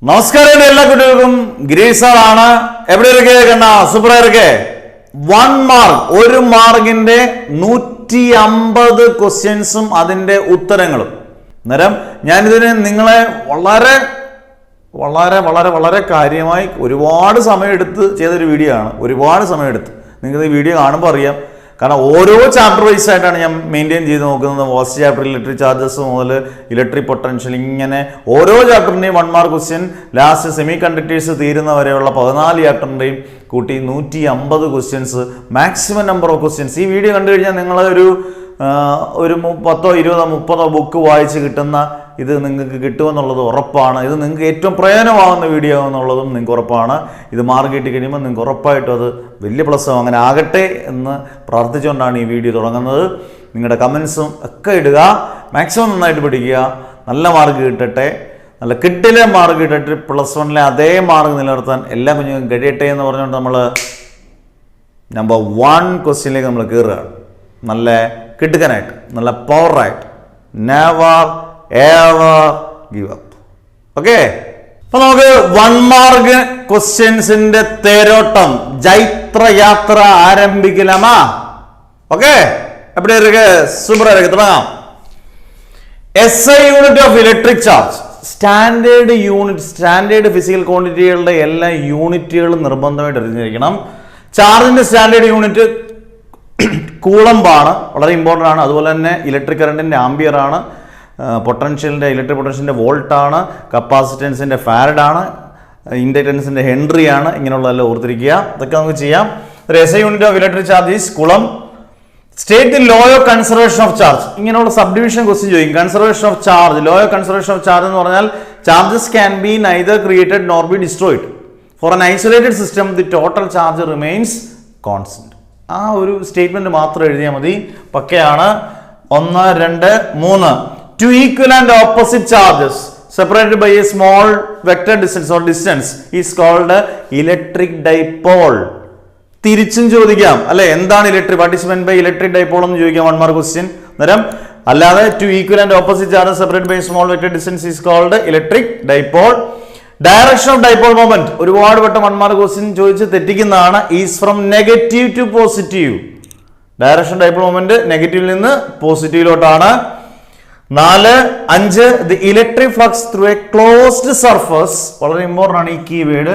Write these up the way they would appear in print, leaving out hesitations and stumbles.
നമസ്കാരം എല്ലാ കുട്ടികൾക്കും ഗ്രീസാണ്. എവിടെ ഇരിക്കേ കണ്ണ സൂപ്പർ ഇരിക്കേ. 1 മാർക്ക്, 1 മാർക്കിന്റെ 150 ക്വസ്റ്റ്യൻസും അതിന്റെ ഉത്തരങ്ങളും. അന്നേരം ഞാനിതിന് നിങ്ങളെ വളരെ വളരെ വളരെ വളരെ കാര്യമായി ഒരുപാട് സമയമെടുത്ത് ചെയ്തൊരു വീഡിയോ ആണ്. ഒരുപാട് സമയമെടുത്ത് നിങ്ങൾക്ക് ഈ വീഡിയോ കാണുമ്പോൾ അറിയാം. കാരണം ഓരോ ചാപ്റ്റർ വൈസ് ആയിട്ടാണ് ഞാൻ മെയിൻറ്റെയിൻ ചെയ്ത് നോക്കുന്നത്. ഫസ്റ്റ് ചാപ്റ്റർ ഇലക്ട്രിക് ചാർജസ് മുതൽ ഇലക്ട്രിക് പൊട്ടൻഷ്യൽ, ഇങ്ങനെ ഓരോ ചാപ്റ്ററിൻ്റെയും 1 mark question, last semi conductors തീരുന്ന വരെയുള്ള 14 ചാപ്റ്ററിൻ്റെയും കൂട്ടി 150 questions, maximum number of questions. ഈ വീഡിയോ കണ്ടു കഴിഞ്ഞാൽ നിങ്ങൾ ഒരു 10, 20, 30 ബുക്ക് വായിച്ച് കിട്ടുന്ന ഇത് നിങ്ങൾക്ക് കിട്ടുമെന്നുള്ളത് ഉറപ്പാണ്. ഇത് നിങ്ങൾക്ക് ഏറ്റവും പ്രയോജനമാകുന്ന വീഡിയോ എന്നുള്ളതും നിങ്ങൾക്ക് ഉറപ്പാണ്. ഇത് മാർക്ക് കിട്ടി കഴിയുമ്പോൾ നിങ്ങൾക്ക് ഉറപ്പായിട്ടും അത് വലിയ പ്ലസ് ആവും. അങ്ങനെ ആകട്ടെ എന്ന് പ്രാർത്ഥിച്ചുകൊണ്ടാണ് ഈ വീഡിയോ തുടങ്ങുന്നത്. നിങ്ങളുടെ കമൻസും ഒക്കെ ഇടുക. മാക്സിമം നന്നായിട്ട് പഠിക്കുക. നല്ല മാർക്ക് കിട്ടട്ടെ, നല്ല കിട്ടിലെ മാർക്ക് കിട്ടട്ടെ. +1 അതേ മാർക്ക് നിലനിർത്താൻ എല്ലാ കുഞ്ഞുങ്ങളും കഴിയട്ടെ എന്ന് പറഞ്ഞുകൊണ്ട് നമ്മൾ നമ്പർ 1 ക്വസ്റ്റ്യനിലേക്ക് നമ്മൾ കയറുകയാണ്. നല്ല കിട്ടുക്കാനായിട്ട്, നല്ല പവറായിട്ട്. Never ever give up. Okay, അപ്പൊ നമുക്ക് 1 മാർക്ക് ക്വസ്റ്റ്യൻസിന്റെ തേരോട്ടം, ജൈത്രയാത്ര ആരംഭിക്കലാമാ. ഓക്കെ, എവിടെ ഇருக்கு സൂപ്പർ ഇருக்கு. തുടങ്ങാം. SI unit of electric charge. Standard unit, standard physical ക്വാണ്ടിറ്റികളുടെ എല്ലാ യൂണിറ്റുകളും നിർബന്ധമായിട്ട് അറിഞ്ഞിരിക്കണം. ചാർജിന്റെ സ്റ്റാൻഡേർഡ് യൂണിറ്റ് കൂളംബാണ്, വളരെ ഇമ്പോർട്ടൻ്റ് ആണ്. അതുപോലെ തന്നെ ഇലക്ട്രിക് കറണ്ടിന്റെ ആംബിയർ ആണ്, പൊട്ടൻഷ്യലിന്റെ ഇലക്ട്രിക് പൊട്ടൻഷ്യലിന്റെ വോൾട്ട് ആണ്, കപ്പാസിറ്റൻസിന്റെ ഫാരഡ് ആണ്, ഇൻഡക്റ്റൻസിന്റെ ഹെൻറി ആണ്. ഇങ്ങനെയുള്ളതെല്ലാം ഓർത്തിരിക്കുക. ഇതൊക്കെ നമുക്ക് ചെയ്യാം. SI unit of electric charge is coulomb. State the law of conservation of charge. ഇങ്ങനെയുള്ള സബ്ഡിവിഷൻ ക്വസ്റ്റ്യൻ ചോദിക്കും. Conservation of charge, law of conservation of charge എന്ന് പറഞ്ഞാൽ charges can be neither created nor be destroyed. For an isolated system the total charge remains constant. ആ ഒരു statement മാത്രം എഴുതിയാൽ മതി, പക്കയാണ്. 1, 2, 3. Two equal and opposite charges separated by a small vector distance or distance is called electric dipole. തിരിച്ചും ചോദിക്കാം അല്ലെ, എന്താണ് electric, what is meant by electric dipole എന്ന് ചോദിക്കാം 1 മാർക്ക് ക്വസ്റ്റ്യൻ. അന്നേരം അല്ലാതെ two equal and opposite charges separated by small vector distance is called electric dipole. Direction of dipole moment ഒരുപാട് വട്ടം 1 മാർക്ക് ക്വസ്റ്റ്യൻ ചോദിച്ച് തെറ്റിക്കുന്നതാണ്. Is from negative to positive. Direction dipole moment നെഗറ്റീവിൽ നിന്ന് പോസിറ്റീവിലോട്ടാണ്. 4, 5. The electric flux through a closed surface. വളരെ important ആണ് ഈ keyword.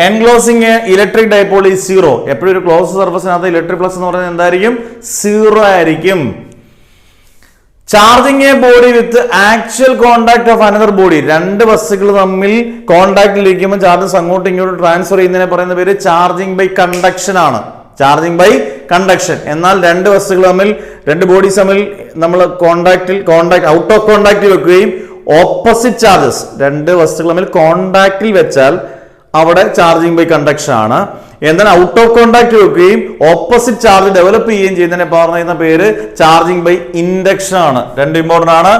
Enclosing A electric dipole is 0. എപ്പോഴും ഒരു ക്ലോസ്ഡ് സർഫസിനകത്ത് ഇലക്ട്രിക് ഫ്ലക്സ് എന്ന് പറയുന്നത് എന്തായിരിക്കും? 0 ആയിരിക്കും. Charging A body with actual contact of another body. 2 വസ്തുക്കൾ തമ്മിൽ കോണ്ടാക്റ്റിലിരിക്കുമ്പോൾ ചാർജസ് അങ്ങോട്ടും ഇങ്ങോട്ടും ട്രാൻസ്ഫർ ചെയ്യുന്നതിനെ പറയുന്ന പേര് ചാർജിങ് ബൈ കണ്ടക്ഷൻ ആണ്. Charging by conduction. എന്നാൽ 2 വസ്തുക്കൾ തമ്മിൽ, 2 ബോഡീസ് തമ്മിൽ നമ്മൾ ഔട്ട് ഓഫ് കോണ്ടാക്റ്റിൽ വെക്കുകയും ഓപ്പോസിറ്റ് ചാർജസ് 2 വസ്തുക്കൾ തമ്മിൽ കോണ്ടാക്റ്റിൽ വെച്ചാൽ അവിടെ ചാർജിങ് ബൈ കണ്ടക്ഷൻ ആണ്. എന്നാൽ ഔട്ട് ഓഫ് കോണ്ടാക്ട് വെക്കുകയും ഓപ്പോസിറ്റ് ചാർജ് ഡെവലപ്പ് ചെയ്യുകയും ചെയ്യുന്നതിനെ പറയുന്ന പേര് ചാർജിങ് ബൈ ഇൻഡക്ഷൻ ആണ്. 2 ഇമ്പോർട്ടൻ്റ് ആണ്.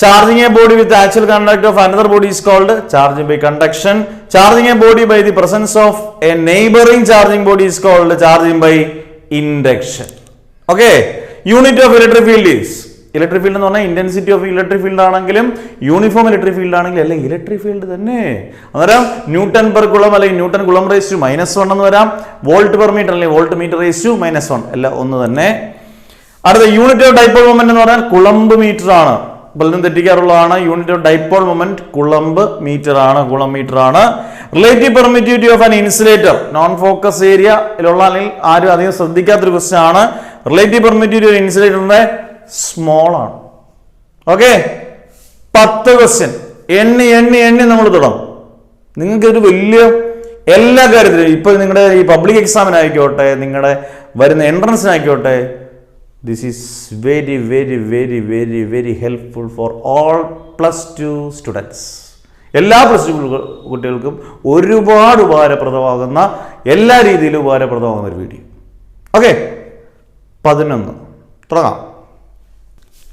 Charging a body with actual contact of another body is called charging by conduction. Charging a body by the presence of a neighboring charging body is called charging by induction. Okay. Unit of electric field is. Electric field എന്ന് പറഞ്ഞാൽ intensity of electric field ആണെങ്കിലും uniform electric field ആണെങ്കിലും അല്ലെ electric field തന്നെ. അന്നേരം newton per കുളം അല്ലെങ്കിൽ newton കുളം റേസ് ടു -1 എന്ന് വരാം. വോൾട്ട് പെർ മീറ്റർ അല്ലെങ്കിൽ വോൾട്ട് മീറ്റർ റേസ് ടു -1 എല്ലാം ഒന്ന് തന്നെ. അടുത്ത യൂണിറ്റ് ഓഫ് ഡൈപോൾ മൊമെന്റ് എന്ന് പറഞ്ഞാൽ കുളമ്പ് മീറ്റർ ആണ്. പലരും തെറ്റിക്കാറുള്ളതാണ്. യൂണിറ്റ് ഓഫ് ഡൈപോൾ മൊമെന്റ് കുളമ്പ് മീറ്റർ ആണ്, കുളം മീറ്റർ ആണ്. Relative permittivity of an insulator. Non focus ഏരിയയിലുള്ള അല്ലെങ്കിൽ ആരും അധികം ശ്രദ്ധിക്കാത്തൊരു ക്വസ്റ്റ്യൻ ആണ്. റിലേറ്റീവ് പെർമിറ്റിവിറ്റി ഓഫ് ഇൻസുലേറ്ററിന്റെ സ്മോൾ ആണ്. ഓക്കെ, 10 ക്വസ്റ്റ്യൻ എണ്ണി എണ്ണി എണ്ണി നമ്മൾ തുടങ്ങും. നിങ്ങൾക്ക് ഒരു വലിയ എല്ലാ കാര്യത്തിലും ഇപ്പൊ നിങ്ങളുടെ ഈ പബ്ലിക് എക്സാമിനായിക്കോട്ടെ, നിങ്ങളുടെ വരുന്ന എൻട്രൻസിനായിക്കോട്ടെ, this is very very very very very helpful for all +2 students. എല്ലാ +2 കുട്ടികൾക്കും ഒരുപാട് ഉപകാരപ്രദമാകുന്ന, എല്ലാ രീതിയിലും ഉപകാരപ്രദമാകുന്ന ഒരു വീഡിയോ. ഓക്കെ, 11 തുടങ്ങാം.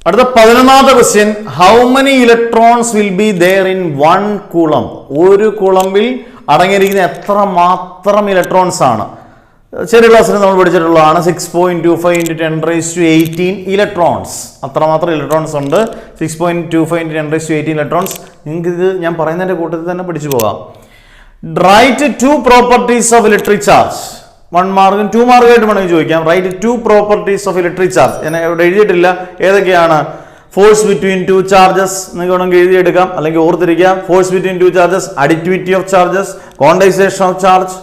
അടുത്ത 11ാമത്തെ question. How many electrons will be there in 1 coulomb? ഒരു കൂളംബിൽ അടങ്ങിയിരിക്കുന്ന എത്ര മാത്രം ഇലക്ട്രോൺസ് ആണ്? ചെറിയ ക്ലാസ്സിൽ നമ്മൾ പഠിച്ചിട്ടുള്ളതാണ്. 6.25 × 10⁻18 ഇലക്ട്രോൺസ്. അത്രമാത്രം ഇലക്ട്രോൺസ് ഉണ്ട്. 6.25 × 10⁻18 ഇലക്ട്രോൺസ്. നിങ്ങൾക്ക് ഇത് ഞാൻ പറയുന്നതിൻ്റെ കൂട്ടത്തിൽ തന്നെ പഠിച്ചു പോകാം. Right 2 properties of electric charge. 1 മാർക്കും 2 മാർക്കായിട്ട് വേണമെങ്കിൽ ചോദിക്കാം. Right 2 properties of electric charge. ഞാൻ ഇവിടെ എഴുതിയിട്ടില്ല ഏതൊക്കെയാണ്. ഫോഴ്സ് ബിറ്റ്വീൻ 2 ചാർജസ് നിങ്ങൾക്ക് വേണമെങ്കിൽ എഴുതിയെടുക്കാം, അല്ലെങ്കിൽ ഓർത്തിരിക്കാം. Force between 2 charges, additivity of charges, quantisation of charge,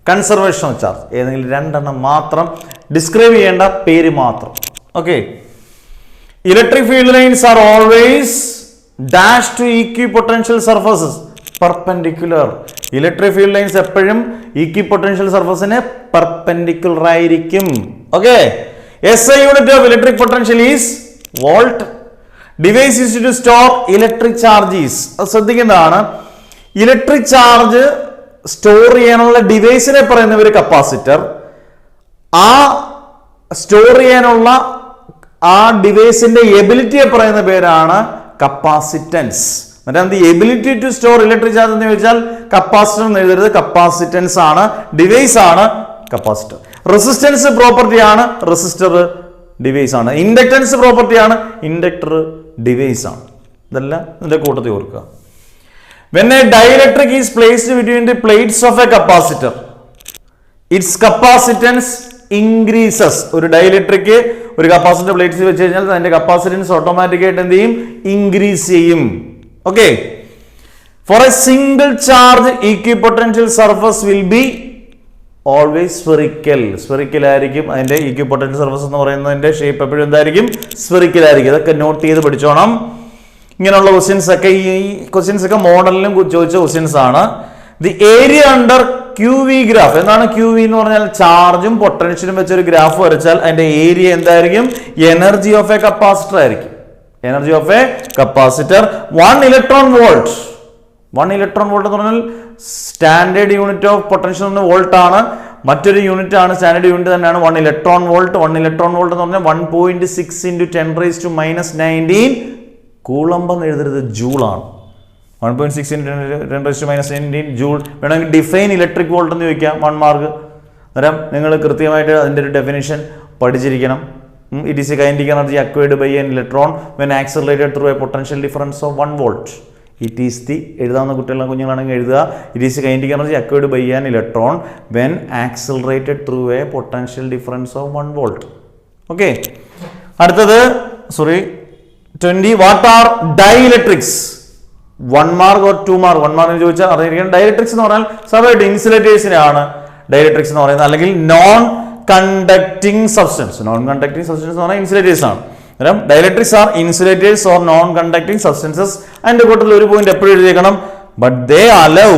conservation of charge. ഏതെങ്കിലും 2 എണ്ണം മാത്രം ഡിസ്ക്രൈബ് ചെയ്യേണ്ട പേര് മാത്രം. Okay. Electric field lines are always dash to equipotential surfaces perpendicular. Electric field lines എപ്പോഴും ഈക്വിപൊട്ടൻഷ്യൽ സർഫസിന് പെർപെൻഡിക്കുലർ ആയിരിക്കും. Okay. SI unit of electric potential is volt. Device used to store electric charges. അത് ശ്രദ്ധിക്കേണ്ടതാണ്. Electric charge store ചെയ്യാനുള്ള ഡിവൈസിനെ പറയുന്ന ഒരു capacitor. ആ store ചെയ്യാനുള്ള ആ ഡിവൈസിന്റെ എബിലിറ്റിയെ പറയുന്ന പേരാണ് കപ്പാസിറ്റൻസ്. എന്നിട്ട് ability to store electric charge എന്ന് ചോദിച്ചാൽ കപ്പാസിറ്റർ എന്ന് എഴുതരുത്, കപ്പാസിറ്റൻസ് ആണ്. ഡിവൈസ് ആണ് കപ്പാസിറ്റർ. റെസിസ്റ്റൻസ് പ്രോപ്പർട്ടി ആണ്, റെസിസ്റ്റർ ഡിവൈസ് ആണ്. ഇൻഡക്ടൻസ് പ്രോപ്പർട്ടി ആണ്, ഇൻഡക്ടർ ഡിവൈസ് ആണ്. ഇതെല്ലാം ഇതിന്റെ കൂട്ടത്തിൽ ഓർക്കുക. When a dielectric is placed between the plates of a capacitor, its capacitance increases. ഒരു ഡയലക്ട്രിക് ഒരു കപ്പാസിറ്റർ പ്ലേറ്റ്സ് വെച്ച് കഴിഞ്ഞാൽ അതിന്റെ കപ്പാസിറ്റൻസ് ഓട്ടോമാറ്റിക് ആയിട്ട് എന്ത് ചെയ്യും? ഇൻക്രീസ് ചെയ്യും. Okay. For a single charge equipotential surface will be always spherical. Spherical ആയിരിക്കും അതിന്റെ ഈക്വിപൊട്ടൻഷ്യൽ സർഫസ് എന്ന് പറയുന്നതിന്റെ ഷേപ്പ് എപ്പോഴും എന്തായിരിക്കും? സ്ഫെറിക്കൽ ആയിരിക്കും. ഇതൊക്കെ നോട്ട് ചെയ്ത് പഠിച്ചോണം. ഇങ്ങനെയുള്ള ക്വസ്റ്റ്യൻസ് ഒക്കെ ഈ ക്വസ്റ്റ്യൻസ് ഒക്കെ മോഡലിലും ചോദിച്ച ക്വസ്റ്റ്യൻസ് ആണ്. The area under QV graph. എന്താണ് QV എന്ന് പറഞ്ഞാൽ? ചാർജും പൊട്ടൻഷ്യലും വെച്ചൊരു ഗ്രാഫ് വരച്ചാൽ അതിന്റെ ഏരിയ എന്തായിരിക്കും? എനർജി ഓഫ് എ കപ്പാസിറ്റർ ആയിരിക്കും. Energy of A capacitor. 1 electron volt. 1 electron volt എന്ന് പറഞ്ഞാൽ സ്റ്റാൻഡേർഡ് യൂണിറ്റ് ഓഫ് പൊട്ടൻഷ്യൽ എന്ന് വോൾട്ട് ആണ്. മറ്റൊരു യൂണിറ്റ് ആണ്, സ്റ്റാൻഡേർഡ് യൂണിറ്റ് തന്നെയാണ് 1 ഇലക്ട്രോൺ വോൾട്ട്. 1 ഇലക്ട്രോൺ വോൾട്ട് എന്ന് പറഞ്ഞാൽ 1.6 × 10⁻−19 കൂളംബ് എന്ന് എഴുതരുത്, ജൂൾ ആണ്. 1.6 × 10⁻−19 ജൂൾ. വേണമെങ്കിൽ ഡിഫൈൻ ഇലക്ട്രിക് വോൾട്ട് എന്ന് ചോദിക്കാം, 1 മാർക്ക്. അന്നേരം നിങ്ങൾ കൃത്യമായിട്ട് അതിൻ്റെ ഒരു ഡെഫിനിഷൻ പഠിച്ചിരിക്കണം. It is a kinetic energy acquired by an electron when accelerated through a potential difference of 1 volt. It is the എഴുതാവുന്ന കുഞ്ഞുങ്ങളാണെങ്കിൽ എഴുതുക. It is a kinetic energy acquired by an electron when accelerated through a potential difference of 1 volt. Okay. അടുത്തത് 20. What are dielectrics? 1 mark or 2 mark? 1 mark ചോദിച്ചാൽ അറിയാം. Dielectrics എന്ന് പറഞ്ഞാൽ സാധാരണ ഇൻസുലേറ്റേഴ്സിനെയാണ് dielectrics എന്ന് പറയുന്നത്, അല്ലെങ്കിൽ non conducting substance. Non conducting substance എന്ന് പറഞ്ഞാൽ ഇൻസുലേറ്റേഴ്സ് ആണ്. അന്നേരം dielectrics are insulators or non conducting substances. അതിന്റെ കൂട്ടത്തിൽ ഒരു പോയിന്റ് എപ്പോഴും എഴുതിയേക്കണം. But they allow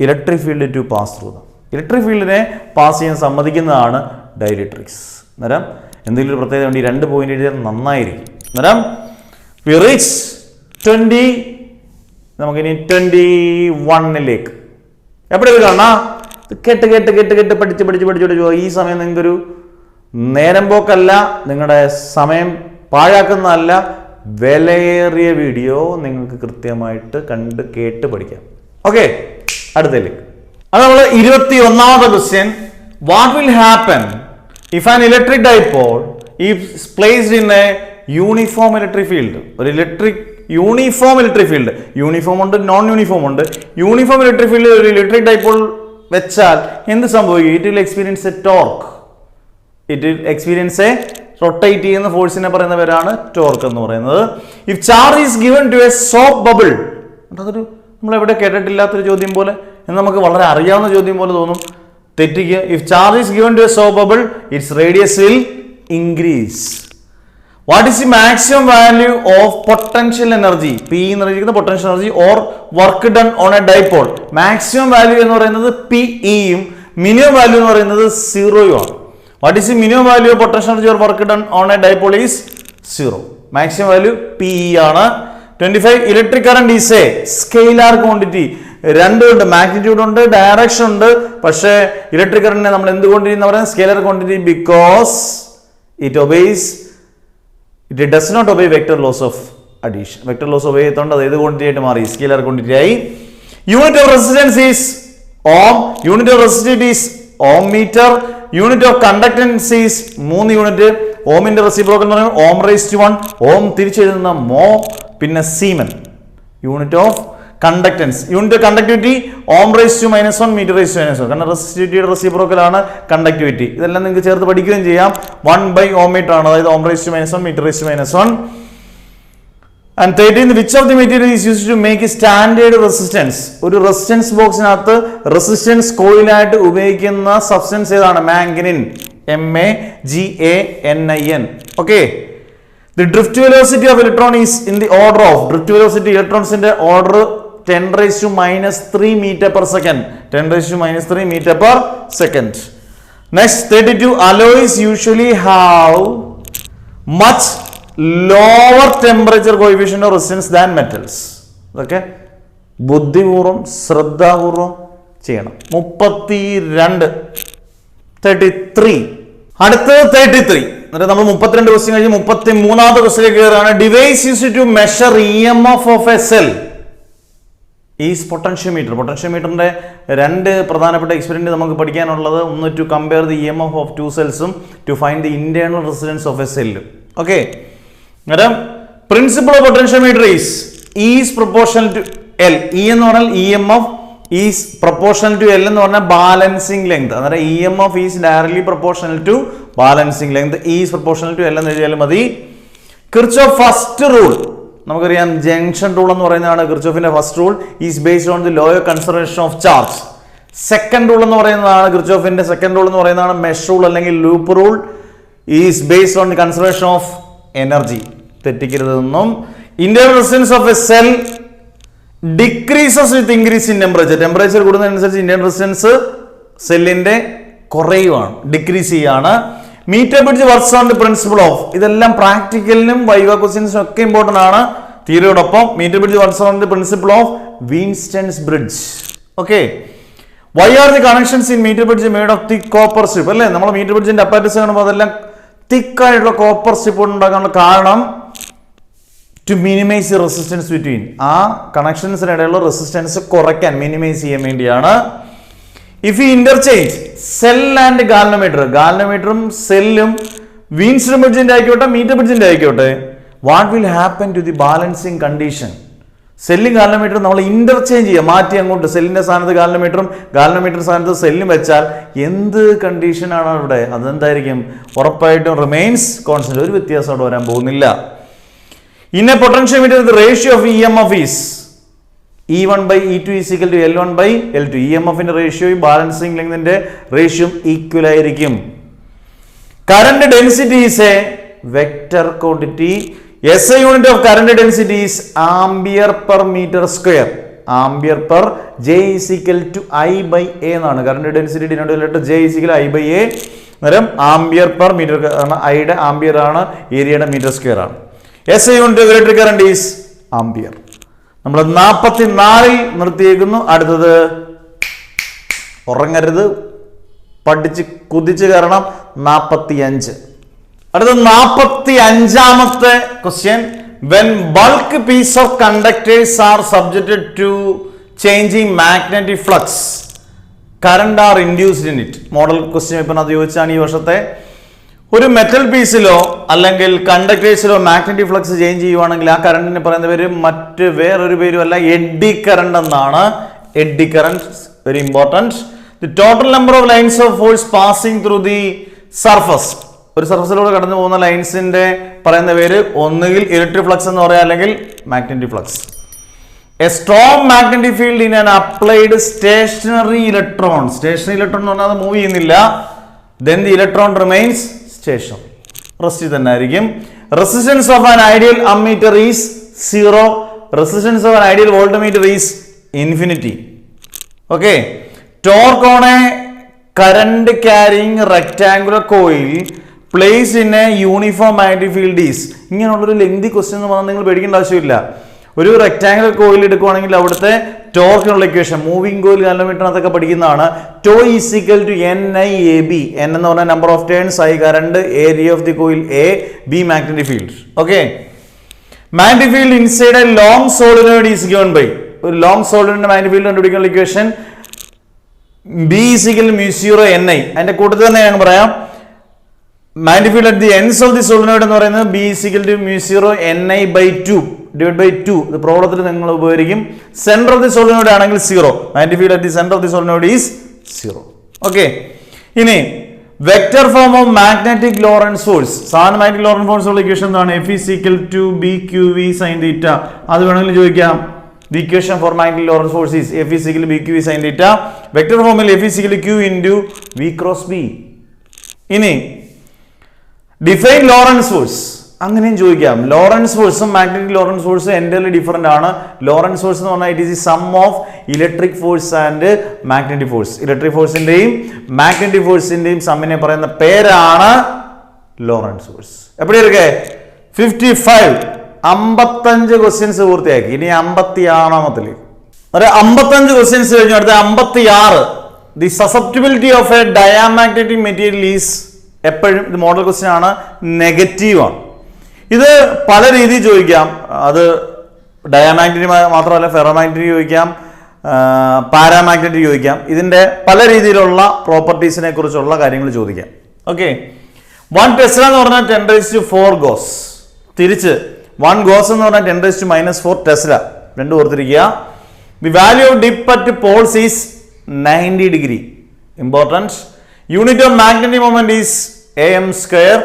electric field to pass through them. Electric ഫീൽഡിനെ പാസ് ചെയ്യാൻ സമ്മതിക്കുന്നതാണ് ഡൈഇലക്ട്രിക്സ്. അന്നേരം എന്തെങ്കിലും ഒരു പ്രത്യേകത ഉണ്ട്, 2 പോയിന്റ് എഴുതിയാൽ നന്നായിരിക്കും. അന്നേരം we reach 20. നമുക്കിനി 21ലേക്ക് എപ്പോഴും കാണാ. കേട്ട് കേട്ട് കേട്ട് കേട്ട് പഠിച്ച് പഠിച്ച് പഠിച്ചു. ഈ സമയം നിങ്ങൾക്കൊരു നേരം പോക്കല്ല, നിങ്ങളുടെ സമയം പാഴാക്കുന്നതല്ല. വിലയേറിയ വീഡിയോ നിങ്ങൾക്ക് കൃത്യമായിട്ട് കണ്ട് കേട്ട് പഠിക്കാം. ഓക്കെ. അടുത്തതിലേക്ക്. അത് നമ്മൾ 21ാമത്തെ question. What will happen if an electric dipole is placed in a uniform electric field? ഒരു യൂണിഫോം ഇലക്ട്രിക് ഫീൽഡ്. യൂണിഫോം ഉണ്ട്, നോൺ യൂണിഫോം ഉണ്ട്. യൂണിഫോം ഇലക്ട്രിക് ഫീൽഡ് ഒരു ഇലക്ട്രിക് ഡൈപോൾ വെച്ചാൽ എന്ത് സംഭവിക്കും? It will experience a torque. It will experience a rotate ചെയ്യുന്ന ഫോഴ്സിനെ പറയുന്ന പേരാണ് ടോർക്ക് എന്ന് പറയുന്നത്. If charge is given to a soap bubble. അതൊരു നമ്മൾ എവിടെ കേട്ടിട്ടില്ലാത്തൊരു ചോദ്യം പോലെ, എന്ന് നമുക്ക് വളരെ അറിയാവുന്ന ചോദ്യം പോലെ തോന്നും. തെറ്റിക്കുക. If charge is given to a soap bubble its radius will increase. What is the maximum value of potential energy? P എന്ന് പറയുന്നത് potential energy or work done on a dipole. Maximum value എന്ന് പറയുന്നത് PE യും minimum value എന്ന് പറയുന്നത് 0 യും ആണ്. What is the minimum value of potential energy or work done on a dipole is 0. Maximum value PE ആണ്. 25. Electric current is a scalar quantity. രണ്ടുണ്ട്, magnitude ഉണ്ട്, ഡയറക്ഷൻ ഉണ്ട്. പക്ഷേ ഇലക്ട്രിക് കറന്റിനെ നമ്മൾ എന്ത് ക്വാണ്ടിറ്റി എന്ന് പറയുന്നത്? Scalar quantity. Because it does not obey vector laws of addition. Vector laws obey ചെയ്തുകൊണ്ട് അത് ഏത് ക്വാണ്ടിറ്റി ആയിട്ട് മാറി? സ്കേലർ ക്വാണ്ടിറ്റി ആയി. Unit of resistance is ohm. Unit of resistivity is ohm metre. Unit of conductance is 3 unit. ഓമിന്റെ reciprocal എന്ന് പറയുമ്പോൾ ഓം raise to 1, ഓം തിരിച്ചെഴുതുന്ന മോ, പിന്നെ siemens. Unit of conductance, unit of conductivity ohm raise to -1, metre raise to -1. കാരണം റെസിസ്റ്റിവിറ്റിയുടെ reciprocal ആണ് conductivity. ഇതെല്ലാം നിങ്ങൾക്ക് ചേർത്ത് പഠിക്കുകയും ചെയ്യാം. 1/Ω മീറ്റർ ആണ്, അതായത് ohm raise to -1, metre raise to -1. And 13, which of the material is used to make a standard resistance? ഒരു റെസിസ്റ്റൻസ് ബോക്സിനകത്ത് റെസിസ്റ്റൻസ് കോയിലായിട്ട് ഉപയോഗിക്കുന്ന സബ്സ്റ്റൻസ് ഏതാണ്? മാംഗനിൻ, MaGanin. Okay. The drift velocity of electron is in the order of, drift velocity ഇലക്ട്രോൺസിന്റെ order 10⁻³ meter per second. 10⁻³ meter per second. Next, 32, alloys usually have much lower temperature coefficient of resistance than metals. ഇതൊക്കെ ബുദ്ധിപൂർവ്വം ശ്രദ്ധാപൂർവം ചെയ്യണം. 32, 33. അടുത്തത് 33. എന്നിട്ട് നമ്മൾ 32 question കഴിഞ്ഞ് 33ാമത്തെ ക്വസ്റ്റ്യനിലേക്ക് കയറുകയാണ്. Device used to measure EMF of a cell is potentiometer. പൊട്ടൻഷ്യോമീറ്ററിന്റെ 2 പ്രധാനപ്പെട്ട എക്സ്പെരിമെന്റ് നമുക്ക് പഠിക്കാനുള്ളത്. ഒന്ന്, to compare the EMF of 2 സെൽസും to find the internal resistance of a സെല്ലും. ഓക്കെ. അന്നേരം principle of potentiometer is proportional to L. E എന്ന് പറഞ്ഞാൽ EMF is proportional to L എന്ന് പറഞ്ഞാൽ ബാലൻസിങ് ലെങ്ത്. അന്നേരം EMF is directly proportional to balancing length. Is proportional to L എന്ന് എഴുതിയാലും മതി. കിർച്ചോഫ് ഫസ്റ്റ് റൂൾ നമുക്കറിയാം, ജംഗ്ഷൻ റൂൾ എന്ന് പറയുന്നതാണ് കിർച്ചോഫിന്റെ first rule. Is based on the law of conservation of charge. Second rule എന്ന് പറയുന്നതാണ് കിർച്ചോഫിന്റെ സെക്കൻഡ് റൂൾ എന്ന് പറയുന്നതാണ് മെഷ് റൂൾ അല്ലെങ്കിൽ loop rule. Is based on the conservation of energy. തെറ്റിക്കരുതെന്നും. Internal resistance of a cell decreases with increase in temperature. Temperature കൂടുന്നതനുസരിച്ച് internal resistance സെല്ലിന്റെ കുറയുവാണ്, ഡിക്രീസ് ചെയ്യാണ്. Metre bridge works on the principle of. ഇതെല്ലാം പ്രാക്ടിക്കലിനും viva ക്വസ്റ്റ്യൻസിനും ഒക്കെ important ആണ്. തിയറിയോടൊപ്പം metre bridge works on the principle of Wheatstone's bridge. Okay. Why are the connections in metre bridge made of thick copper strip? അല്ലേ, നമ്മൾ metre ബ്രിഡ്ജിന്റെ apparatus കാണുമ്പോൾ അതെല്ലാം തിക്കായിട്ടുള്ള കോപ്പർ സ്ട്രിപ്പ് ഉണ്ടാക്കാനുള്ള കാരണം to minimise the resistance between. ആ കണക്ഷൻസിനിടയിലുള്ള resistance കുറയ്ക്കാൻ, മിനിമൈസ് ചെയ്യാൻ വേണ്ടിയാണ്. If you interchange cell and galvanometer, ഗാൽവനോമീറ്ററും സെല്ലും വീൻസ്റ്റൺ ബ്രിഡ്ജിന്റെ ആയിക്കോട്ടെ മീറ്റർ ബ്രിഡ്ജിന്റെ ആയിക്കോട്ടെ, what will happen to the balancing condition? സെല്ലും ഗാൽവനോമീറ്ററും നമ്മൾ ഇന്റർചേഞ്ച് ചെയ്യുക, മാറ്റി അങ്ങോട്ട് സെല്ലിന്റെ സ്ഥാനത്ത് ഗാൽവനോമീറ്ററും ഗാൽവനോമീറ്റർ സ്ഥാനത്ത് സെല്ലും വെച്ചാൽ എന്ത് കണ്ടീഷനാണ് അവിടെ? അതെന്തായിരിക്കും? ഉറപ്പായിട്ടും റിമെയിൻസ് കോൺസ്റ്റന്റ്. ഒരു വ്യത്യാസം അവിടെ വരാൻ പോകുന്നില്ല. In a potentiometer the ratio of EMF is E1/E2 is equal to L1/L2. EMFന്റെ റേഷ്യോയും ബാലൻസിങ് ലെങ്തിന്റെ റേഷ്യോയും ഈക്വൽ ആയിരിക്കും. Current density is a vector quantity. SI unit of current density is ampere per metre square. Ampere per J is equal to I/A എന്നാണ്. Current density denote J is equal to I/A. അന്നേരം ampere per metre ആണ്. ഐയുടെ ampere ആണ്, ഏരിയയുടെ metre square ആണ്. SI unit of electric current is ampere. നമ്മൾ 44ൽ നിർത്തിയേക്കുന്നു. അടുത്തത് ഉറങ്ങരുത്, പഠിച്ച് കുതിച്ച് കയറണം. 45. അടുത്തത് 45ാമത്തെ question. When bulk piece of conductors are subjected to changing magnetic flux, current are induced in it. Model question ഇപ്പം അത് ചോദിച്ചാണ് ഈ വർഷത്തെ. ഒരു മെറ്റൽ പീസിലോ അല്ലെങ്കിൽ കണ്ടക്ടേഴ്സിലോ മാഗ്നറ്റിക് ഫ്ലക്സ് ചേഞ്ച് ചെയ്യുവാണെങ്കിൽ ആ കറണ്ടിന് പറയുന്ന പേര് മറ്റ് വേറൊരു പേരും അല്ല, എഡ്ഡി കറണ്ട് എന്നാണ്. Eddy current, very important. The total number of lines of force passing through the surface. ഒരു സർഫസിലൂടെ കടന്നു പോകുന്ന ലൈൻസിന്റെ പറയുന്ന പേര് ഒന്നുകിൽ ഇലക്ട്രിക് ഫ്ലക്സ് എന്ന് പറയാം, അല്ലെങ്കിൽ magnetic flux. A strong magnetic field in an applied stationary electron. Stationary electron എന്ന് പറഞ്ഞാൽ അത് മൂവ് ചെയ്യുന്നില്ല. then the electron remains stationary. Rest തന്നെ ആയിരിക്കും. Resistance of an ideal ammeter is 0. Resistance of an ideal voltmeter is infinity. Okay. Torque on A current carrying rectangular coil place in a uniform magnetic field is. ഇങ്ങനെയുള്ളൊരു lengthy question എന്ന് പറഞ്ഞാൽ നിങ്ങൾ പേടിക്കേണ്ട ആവശ്യമില്ല. ഒരു rectangular coil എടുക്കുവാണെങ്കിൽ അവിടുത്തെ ടോർക്കിനുള്ള ഇക്വേഷൻ മൂവിംഗ് കോയിൽ ഗാലനോമീറ്ററിനകത്തൊക്കെ പഠിക്കുന്നതാണ്. Tau is equal to NIAB. N എന്ന് പറഞ്ഞാൽ number of turns, I current, area of the coil A, B magnetic field. Okay. Magnetic field inside a long solenoid is given by. ഒരു long സോളിനോയിഡിന്റെ magnetic field കണ്ടുപിടിക്കാനുള്ള equation B is equal to mu 0 Ni. അതിന്റെ കൂട്ടത്തിൽ തന്നെ ഞാൻ പറയാം magnetic field at the ends of the solenoid എന്ന് പറയുന്നത് B is equal to mu 0 Ni by 2 divided by 2. ഇത് പ്രോബ്ലത്തിൽ നിങ്ങൾ ഉപയോഗിക്കും. Center of the solenoid ആണെങ്കിൽ 0. Magnetic field at the center of the solenoid is 0. Okay. ഇനി vector form of magnetic Lorentz force. സാധാരണ magnetic Lorentz force ഉള്ള equation എന്താണ്? F is equal to BQV sin theta. അത് വേണമെങ്കിൽ ചോദിക്കാം. The equation for magnetic Lorentz force is F is equal to BQV sin theta. Vector formula F is equal to Q into V cross B. ഇനി define Lorentz force അങ്ങനെയും ചോദിക്കാം. Lorentz ഫോഴ്സും magnetic Lorentz ഫോഴ്സും entirely different ആണ്. Lorentz force എന്ന് പറഞ്ഞാൽ it is the sum of electric force and magnetic force. Electric ഫോഴ്സിന്റെയും magnetic ഫോഴ്സിന്റെയും സമ്മിനെ പറയുന്ന പേരാണ് ലോറൻസ് ഫോഴ്സ്. എപ്പടി ഇരിക്കേ 55 55 ക്വസ്റ്റ്യൻസ് പൂർത്തിയാക്കി. ഇനി 56 ഒരു 55 ക്വസ്റ്റ്യൻസ് കഴിഞ്ഞു. അടുത്ത 56. The susceptibility of A diamagnetic material is, എപ്പോഴും ഇത് മോഡൽ ക്വസ്റ്റ്യൻ ആണ്, നെഗറ്റീവ് ആണ്. ഇത് പല രീതിയിൽ ചോദിക്കാം. അത് ഡയാമാഗ്നറ്റിക് മാത്രമല്ല, ഫെറോമാഗ്നറ്റിക് ചോദിക്കാം, പാരാമാഗ്നറ്റിക് ചോദിക്കാം. ഇതിന്റെ പല രീതിയിലുള്ള പ്രോപ്പർട്ടീസിനെ കുറിച്ചുള്ള കാര്യങ്ങൾ ചോദിക്കാം. ഓക്കെ. 1 ടെസ്ല എന്ന് പറഞ്ഞാൽ 10⁴ ഗോസ്. തിരിച്ച് 1 ഗോസ് എന്ന് പറഞ്ഞാൽ 10⁻⁴ ടെസ്ല. രണ്ടും ഓർത്തിരിക്കുക. The value of dip at poles is 90 degree. Important. Unit of magnetic moment is am².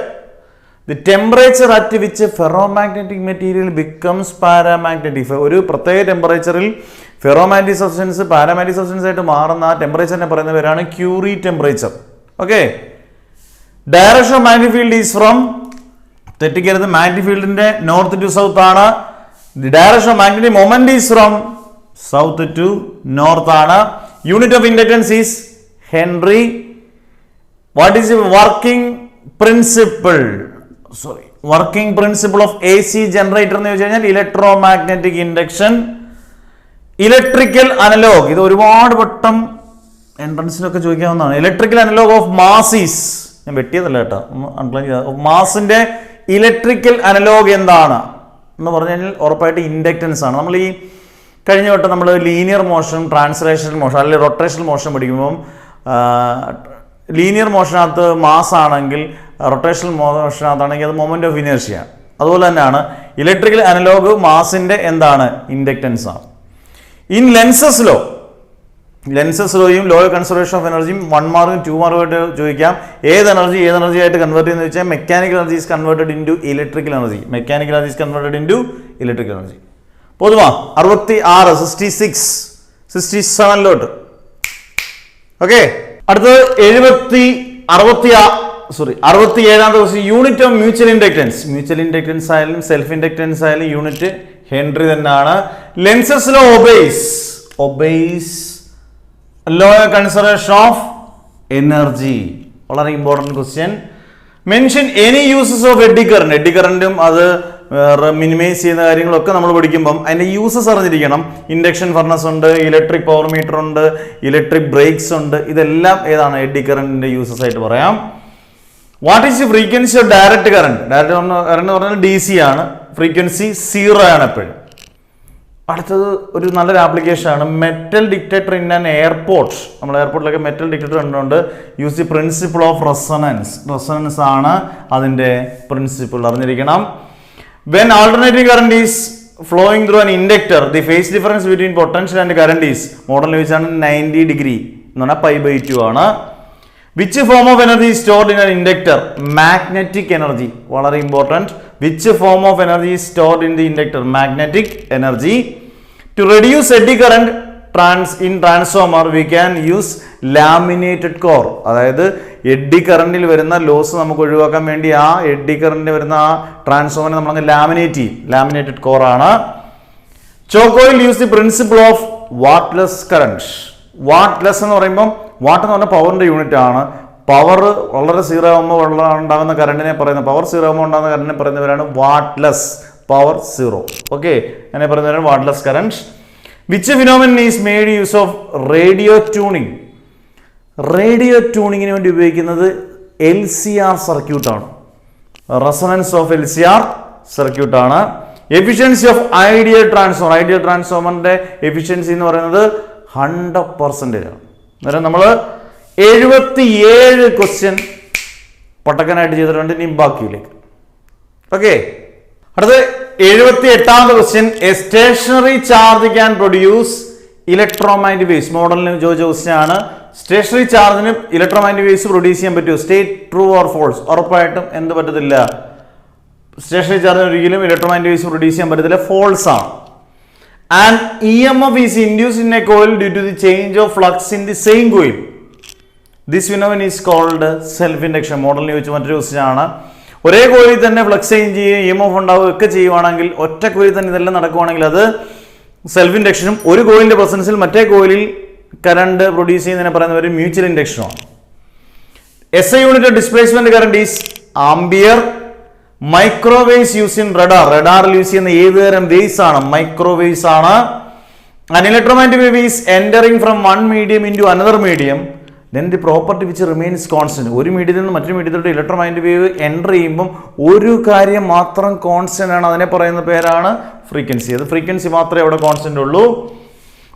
The temperature at which ferromagnetic material becomes paramagnetic. ഒരു പ്രത്യേക ടെമ്പറേച്ചറിൽ ഫെറോമാഗ്നറ്റിക് സബ്സ്റ്റൻസ് പാരാമാഗ്നറ്റിക് സബ്സ്റ്റൻസ് ആയിട്ട് മാറുന്ന ആ ടെമ്പറേച്ചറിനെ പറയുന്ന പേരാണ് Curie temperature. Okay. Direction of magnetic field is from, തെറ്റിക്കരുത്, മാഗ്നറ്റിക് ഫീൽഡിന്റെ നോർത്ത് ടു സൗത്ത് ആണ്. The direction of magnetic moment is from south to north ആണ്. Unit of inductance is henry. What is working principle of AC generator എന്ന് ചോദിച്ചു കഴിഞ്ഞാൽ electromagnetic induction. Electrical analogue, ഇത് ഒരുപാട് വട്ടം എൻട്രൻസിലൊക്കെ ചോദിക്കാവുന്നതാണ്. Electrical analogue of mass is, ഞാൻ വെട്ടിയതല്ല കേട്ടോ, അൺപ്ലാൻ ചെയ്ത, മാസിന്റെ ഇലക്ട്രിക്കൽ അനലോഗ് എന്താണ് എന്ന് പറഞ്ഞു കഴിഞ്ഞാൽ ഉറപ്പായിട്ട് ഇൻഡക്റ്റൻസ് ആണ്. നമ്മൾ ഈ കഴിഞ്ഞ വട്ടം നമ്മൾ ലീനിയർ മോഷൻ, ട്രാൻസ്ലേഷണൽ മോഷൻ അല്ലെങ്കിൽ റൊട്ടേഷണൽ മോഷൻ പഠിക്കുമ്പം ലീനിയർ മോഷനകത്ത് മാസ് ആണെങ്കിൽ റൊട്ടേഷണൽ മോഷനകത്താണെങ്കിൽ അത് മൊമെന്റ് ഓഫ് ഇനേർഷ്യ. അതുപോലെ തന്നെയാണ് ഇലക്ട്രിക്കൽ അനലോഗ് മാസിന്റെ എന്താണ്? ഇൻഡക്റ്റൻസ് ആണ്. ഇൻ ലെൻസസ് ലോയും ലോ കൺസർവേഷൻ ഓഫ് എനർജിയും 1 മാർക്കും 2 മാർക്കുമായിട്ട് ചോദിക്കാം. ഏത് എനർജി ആയിട്ട് കൺവേർട്ട് ചെയ്യുന്നത് വെച്ചാൽ mechanical energy is converted into electrical energy. Mechanical energy is converted into electrical energy. പൊതുവാ 66 67 ഓക്കെ. അടുത്തത് 67ാമത്തെ question. Unit of mutual inductance. Mutual inductance ആയാലും സെൽഫ് ഇൻഡക്റ്റൻസ് ആയാലും യൂണിറ്റ് ഹെൻറി തന്നെയാണ്. Lenz's law obeys law conservation of energy. വളരെ important question. Mention any uses of eddy current. Eddy കറന്റും അത് minimise ചെയ്യുന്ന കാര്യങ്ങളൊക്കെ നമ്മൾ പഠിക്കുമ്പം അതിന്റെ യൂസസ് അറിഞ്ഞിരിക്കണം. ഇൻഡക്ഷൻ ഫർണസ് ഉണ്ട്, ഇലക്ട്രിക് പവർ മീറ്റർ ഉണ്ട്, ഇലക്ട്രിക് ബ്രേക്സ് ഉണ്ട്. ഇതെല്ലാം ഏതാണ്? എഡി കറന്റിന്റെ യൂസസ് ആയിട്ട് പറയാം. What is the frequency of direct current? Direct current എന്ന് പറഞ്ഞാൽ DC ആണ്. ഫ്രീക്വൻസി 0 ആണ് എപ്പോഴും. അടുത്തത് ഒരു നല്ലൊരു ആപ്ലിക്കേഷൻ ആണ് metal detector in an airport. നമ്മൾ എയർപോർട്ടിലൊക്കെ മെറ്റൽ ഡിറ്റക്ടർ കണ്ടുകൊണ്ട് use the principle of resonance ആണ് അതിന്റെ പ്രിൻസിപ്പിൾ അറിഞ്ഞിരിക്കണം. When alternating current is flowing through an inductor, the phase difference between potential and current is, മോഡലിൽ വെച്ചാണ് 90 ഡിഗ്രി എന്ന് പറഞ്ഞാൽ π/2 ആണ്. Which form of energy is stored in an inductor? Magnetic energy. വളരെ important. Which form of energy is stored in the inductor? Magnetic energy. To reduce eddy current in transformer, we can use laminated core. അതായത് eddy കറണ്ടിൽ വരുന്ന loss നമുക്ക് ഒഴിവാക്കാൻ വേണ്ടി ആ eddy കറണ്ടിൽ വരുന്ന ആ ട്രാൻസ്ഫോമറിനെ നമ്മൾ ലാമിനേറ്റ് ചെയ്യും. ലാമിനേറ്റഡ് കോർ ആണ്. ചോക്കോയിൽ use the principle of wattless current. Wattless എന്ന് പറയുമ്പോൾ വാട്ട് എന്ന് പറഞ്ഞാൽ പവറിന്റെ യൂണിറ്റ് ആണ്. പവർ വളരെ 0 ആകുമ്പോൾ ഉണ്ടാകുന്ന കറണ്ടിനെ പറയുന്ന, പവർ 0 ആകുമ്പോൾ ഉണ്ടാകുന്ന കറണ്ടിനെ പറയുന്നവരാണ് വാട്ട്ലെസ്. പവർ 0. ഓക്കെ, അങ്ങനെ പറയുന്നവരാണ് wattless current. Which phenomenon is made use of radio tuning? Radio ട്യൂണിങ്ങിന് വേണ്ടി ഉപയോഗിക്കുന്നത് LCR സർക്യൂട്ടാണ്. റെസൊണൻസ് ഓഫ് LCR സർക്യൂട്ടാണ്. Efficiency of ideal transformer. Ideal ട്രാൻസ്ഫോമറിന്റെ എഫിഷ്യൻസി എന്ന് പറയുന്നത് 100% ആണ്. അന്നേരം നമ്മൾ 77 ക്വസ്റ്റ്യൻ പൊട്ടക്കനായിട്ട് ചെയ്തിട്ടുണ്ട്. ഇനി ബാക്കിയിലേക്ക്. ഓക്കെ, അടുത്ത 78ാമത്തെ question. A stationary charge can produce electromagnetic waves. മോഡലിന് ചോദിച്ച ക്വസ്റ്റ്യൻ ആണ്. സ്റ്റേഷനറി ചാർജിന് ഇലക്ട്രോമാഗ്നറ്റിക് വേവ്സ് പ്രൊഡ്യൂസ് ചെയ്യാൻ പറ്റുമോ? State true or false. ഉറപ്പായിട്ടും എന്ത് പറ്റത്തില്ല? സ്റ്റേഷനറി ചാർജിന് ഒരിക്കലും ഇലക്ട്രോമാഗ്നറ്റിക് വേവ്സ് പ്രൊഡ്യൂസ് ചെയ്യാൻ പറ്റത്തില്ല, ഫോൾസ് ആണ്. And EMF is induced in a coil due to the change of flux in the same coil. This phenomenon is called self-induction. മോഡലിന് ചോദിച്ച മറ്റൊരു ക്വസ്റ്റ്യൻ ആണ്. ഒരേ കോയിലിൽ തന്നെ ഫ്ലക്സ് ചേഞ്ച് ചെയ്യുകയും EMF ഉണ്ടാവുകയും ഒക്കെ ചെയ്യുവാണെങ്കിൽ, ഒറ്റ കോയിലിൽ തന്നെ ഇതെല്ലാം നടക്കുവാണെങ്കിൽ അത് സെൽഫ് ഇൻഡക്ഷനും ഒരു കോയിലിന്റെ പ്രസൻസിൽ മറ്റേ കോയിലിൽ കറണ്ട് പ്രൊഡ്യൂസ് ചെയ്യുന്നതിനെ പറയുന്ന ഒരു മ്യൂച്വൽ ഇൻഡക്ഷനുമാണ്. SI unit of displacement current is ampere. Microwaves use in radar. റഡാറിൽ യൂസ് ചെയ്യുന്ന ഏത് തരം വേവ്സ് ആണ്? മൈക്രോവേവ്സ് ആണ്. An electromagnetic wave is entering from one medium into another medium. Then the property which remains constant. ഒരു മീഡിയത്തിൽ നിന്ന് മറ്റൊരു മീഡിയത്തിലോട്ട് ഇലക്ട്രോമാഗ്നറ്റിക് വേവ് എൻ്റർ ചെയ്യുമ്പം ഒരു കാര്യം മാത്രം കോൺസ്റ്റന്റ് ആണ്. അതിനെ പറയുന്ന പേരാണ് ഫ്രീക്വൻസി. അത് ഫ്രീക്വൻസി മാത്രമേ അവിടെ കോൺസ്റ്റന്റ് ഉള്ളൂ.